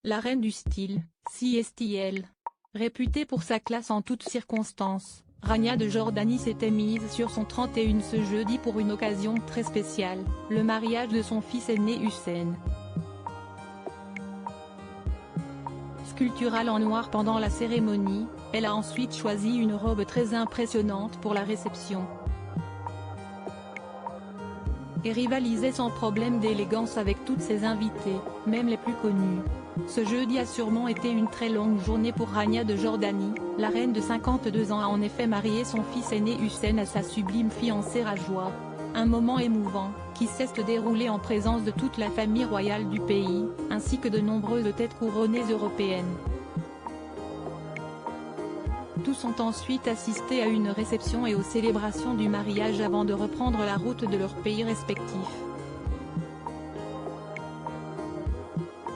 La reine du style, CSTL. Réputée pour sa classe en toutes circonstances, Rania de Jordanie s'était mise sur son 31 ce jeudi pour une occasion très spéciale, le mariage de son fils aîné Hussein. Sculpturale en noir pendant la cérémonie, elle a ensuite choisi une robe très impressionnante pour la réception. Et rivalisait sans problème d'élégance avec toutes ses invitées, même les plus connues. Ce jeudi a sûrement été une très longue journée pour Rania de Jordanie. La reine de 52 ans a en effet marié son fils aîné Hussein à sa sublime fiancée Rajwa. Un moment émouvant, qui s'est déroulé en présence de toute la famille royale du pays, ainsi que de nombreuses têtes couronnées européennes. Tous ont ensuite assisté à une réception et aux célébrations du mariage avant de reprendre la route de leurs pays respectifs.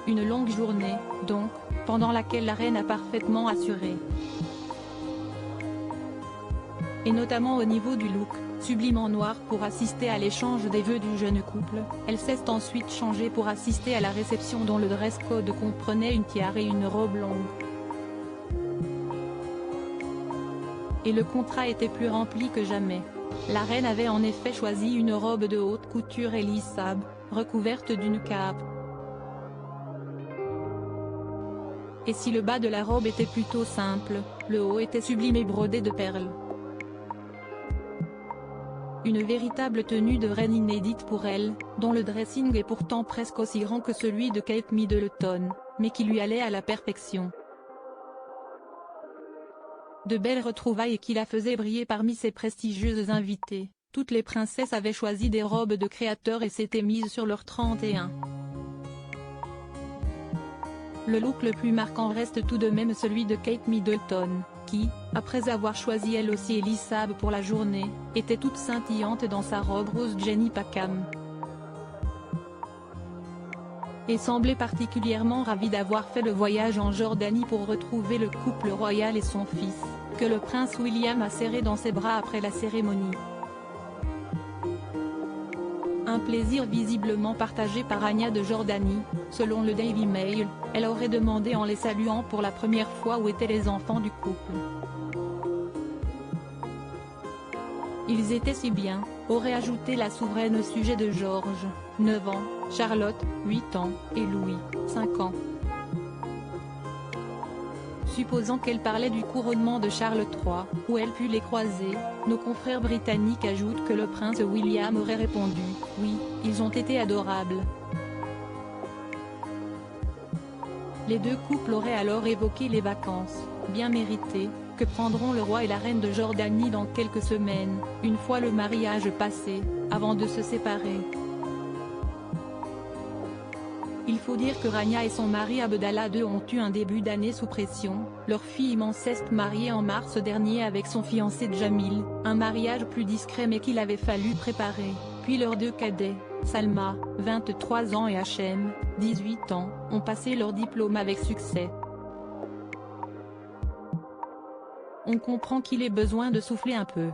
Une longue journée, donc, pendant laquelle la reine a parfaitement assuré. Et notamment au niveau du look, sublime en noir pour assister à l'échange des vœux du jeune couple, elle s'est ensuite changée pour assister à la réception dont le dress code comprenait une tiare et une robe longue. Et le contrat était plus rempli que jamais. La reine avait en effet choisi une robe de haute couture et lissable, recouverte d'une cape. Et si le bas de la robe était plutôt simple, le haut était sublime et brodé de perles. Une véritable tenue de reine inédite pour elle, dont le dressing est pourtant presque aussi grand que celui de Kate Middleton, mais qui lui allait à la perfection. De belles retrouvailles qui la faisaient briller parmi ses prestigieuses invitées. Toutes les princesses avaient choisi des robes de créateurs et s'étaient mises sur leur 31. Le look le plus marquant reste tout de même celui de Kate Middleton, qui, après avoir choisi elle aussi Ellie Saab pour la journée, était toute scintillante dans sa robe rose Jenny Packham. Et semblait particulièrement ravie d'avoir fait le voyage en Jordanie pour retrouver le couple royal et son fils, que le prince William a serré dans ses bras après la cérémonie. Un plaisir visiblement partagé par Rania de Jordanie. Selon le Daily Mail, elle aurait demandé en les saluant pour la première fois où étaient les enfants du couple. Ils étaient si bien, aurait ajouté la souveraine au sujet de George, 9 ans, Charlotte, 8 ans, et Louis, 5 ans. Supposant qu'elle parlait du couronnement de Charles III, où elle put les croiser, nos confrères britanniques ajoutent que le prince William aurait répondu « Oui, ils ont été adorables ». Les deux couples auraient alors évoqué les vacances, bien méritées, que prendront le roi et la reine de Jordanie dans quelques semaines, une fois le mariage passé, avant de se séparer. Il faut dire que Rania et son mari Abdallah II ont eu un début d'année sous pression, leur fille immense s'est mariée en mars dernier avec son fiancé Jamil, un mariage plus discret mais qu'il avait fallu préparer, puis leurs deux cadets, Salma, 23 ans et Hachem, 18 ans, ont passé leur diplôme avec succès. On comprend qu'il ait besoin de souffler un peu.